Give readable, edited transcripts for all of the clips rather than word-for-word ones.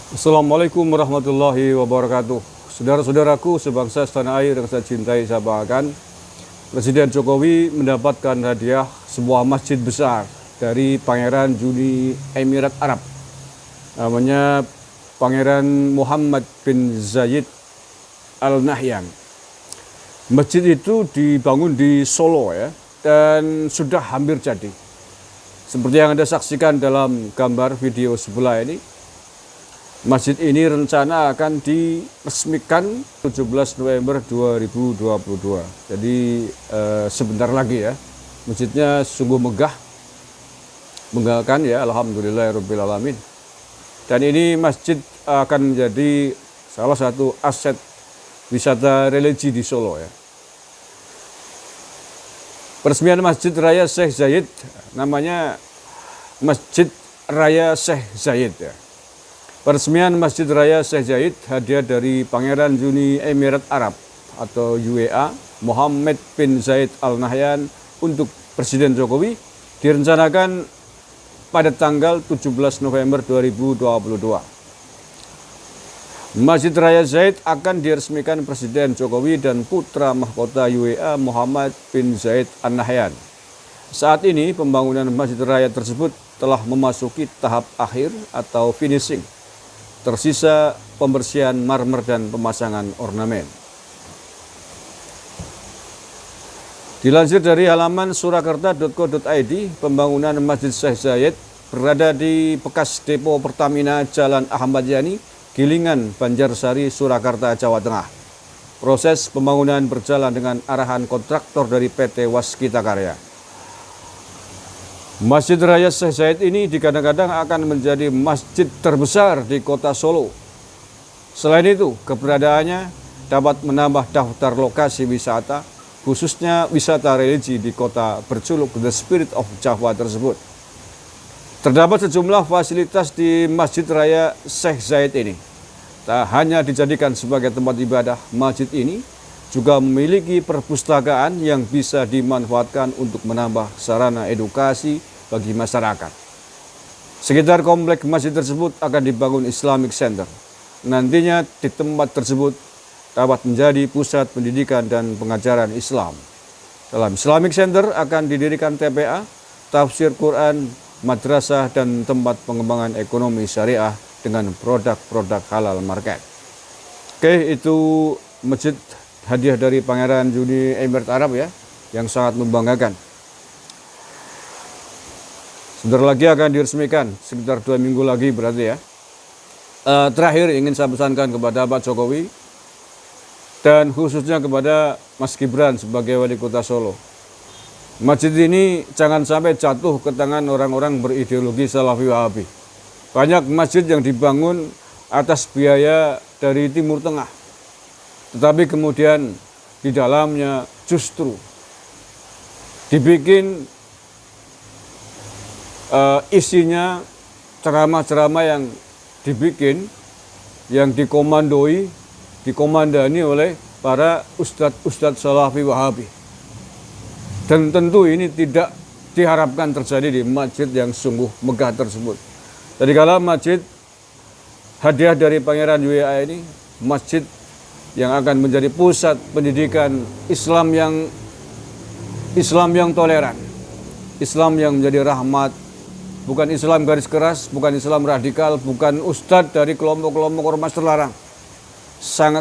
Assalamualaikum warahmatullahi wabarakatuh. Saudara-saudaraku sebangsa setanah air yang saya cintai, saya banggakan, Presiden Jokowi mendapatkan hadiah sebuah masjid besar dari Pangeran Uni Emirat Arab. Namanya Pangeran Muhammad bin Zayed Al Nahyan. Masjid itu dibangun di Solo ya, dan sudah hampir jadi. Seperti yang Anda saksikan dalam gambar video sebelah ini, masjid ini rencana akan diresmikan 17 November 2022. Jadi sebentar lagi ya. Masjidnya sungguh megah, menggahkan ya, alhamdulillahirabbil alamin. Dan ini masjid akan menjadi salah satu aset wisata religi di Solo ya. Peresmian Masjid Raya Syekh Zayed, namanya Masjid Raya Syekh Zayed ya. Peresmian Masjid Raya Syekh Zayed, hadiah dari Pangeran Uni Emirat Arab atau UEA Muhammad bin Zayed Al Nahyan untuk Presiden Jokowi, direncanakan pada tanggal 17 November 2022. Masjid Raya Zayed akan diresmikan Presiden Jokowi dan putra mahkota UEA Muhammad bin Zayed Al Nahyan. Saat ini pembangunan Masjid Raya tersebut telah memasuki tahap akhir atau finishing. Tersisa pembersihan marmer dan pemasangan ornamen. Dilansir dari halaman surakarta.co.id, pembangunan Masjid Syekh Zayed berada di bekas depo Pertamina Jalan Ahmad Yani, Gilingan, Banjarsari, Surakarta, Jawa Tengah. Proses pembangunan berjalan dengan arahan kontraktor dari PT Waskita Karya. Masjid Raya Syekh Zayed ini digadang-gadang akan menjadi masjid terbesar di kota Solo. Selain itu, keberadaannya dapat menambah daftar lokasi wisata, khususnya wisata religi di kota berjuluk The Spirit of Java tersebut. Terdapat sejumlah fasilitas di Masjid Raya Syekh Zayed ini. Tak hanya dijadikan sebagai tempat ibadah, masjid ini juga memiliki perpustakaan yang bisa dimanfaatkan untuk menambah sarana edukasi bagi masyarakat. Sekitar komplek masjid tersebut akan dibangun Islamic Center. Nantinya di tempat tersebut dapat menjadi pusat pendidikan dan pengajaran Islam. Dalam Islamic Center akan didirikan TPA, tafsir Quran, madrasah, dan tempat pengembangan ekonomi syariah dengan produk-produk halal market. Oke, itu masjid hadiah dari Pangeran Uni Emirat Arab ya, yang sangat membanggakan. Sebentar lagi akan diresmikan, sekitar 2 minggu lagi berarti ya. Terakhir ingin saya pesankan kepada Pak Jokowi dan khususnya kepada Mas Gibran sebagai wali kota Solo. Masjid ini jangan sampai jatuh ke tangan orang-orang berideologi Salafi Wahabi. Banyak masjid yang dibangun atas biaya dari Timur Tengah, tetapi kemudian di dalamnya justru dibikin isinya ceramah-ceramah yang dibikin, yang dikomandani oleh para ustadz-ustadz Salafi Wahabi. Dan tentu ini tidak diharapkan terjadi di masjid yang sungguh megah tersebut. Jadi kalau masjid hadiah dari Pangeran UEA ini, masjid yang akan menjadi pusat pendidikan Islam yang toleran, Islam yang menjadi rahmat, bukan Islam garis keras, bukan Islam radikal, bukan ustadz dari kelompok-kelompok ormas terlarang.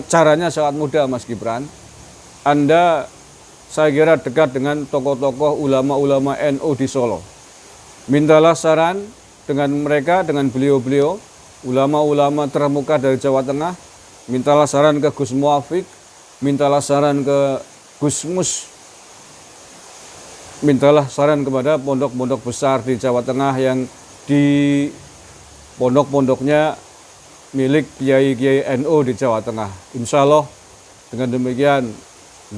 Caranya sangat mudah, Mas Gibran. Anda, saya kira, dekat dengan tokoh-tokoh ulama-ulama NU di Solo. Mintalah saran dengan mereka, dengan beliau-beliau, ulama-ulama terkemuka dari Jawa Tengah. Mintalah saran ke Gus Muafik, mintalah saran ke Gus Mus, mintalah saran kepada pondok-pondok besar di Jawa Tengah yang di pondok-pondoknya milik kiai-kiai NU di Jawa Tengah. Insya Allah dengan demikian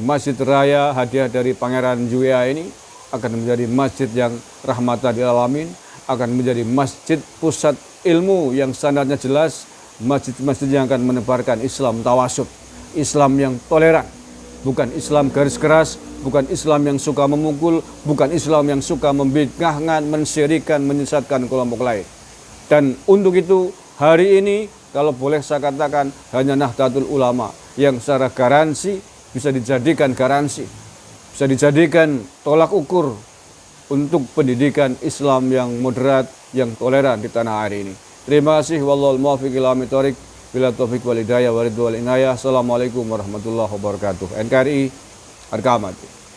Masjid Raya hadiah dari Pangeran UEA ini akan menjadi masjid yang rahmatan lil alamin, akan menjadi masjid pusat ilmu yang standarnya jelas, masjid-masjid yang akan menebarkan Islam tawasud, Islam yang toleran, bukan Islam garis keras, bukan Islam yang suka memukul, bukan Islam yang suka membid'ahkan, mensyirikan, menyesatkan kelompok lain. Dan untuk itu hari ini kalau boleh saya katakan hanya Nahdlatul Ulama yang secara garansi bisa dijadikan garansi, bisa dijadikan tolak ukur untuk pendidikan Islam yang moderat, yang toleran di tanah air ini. Terima kasih. Wallahul muwaffiq ila aqwamit thoriq. Bila taufik wal hidayah wa ridwal inayah. Assalamualaikum warahmatullahi wabarakatuh. NKRI Harga Mati.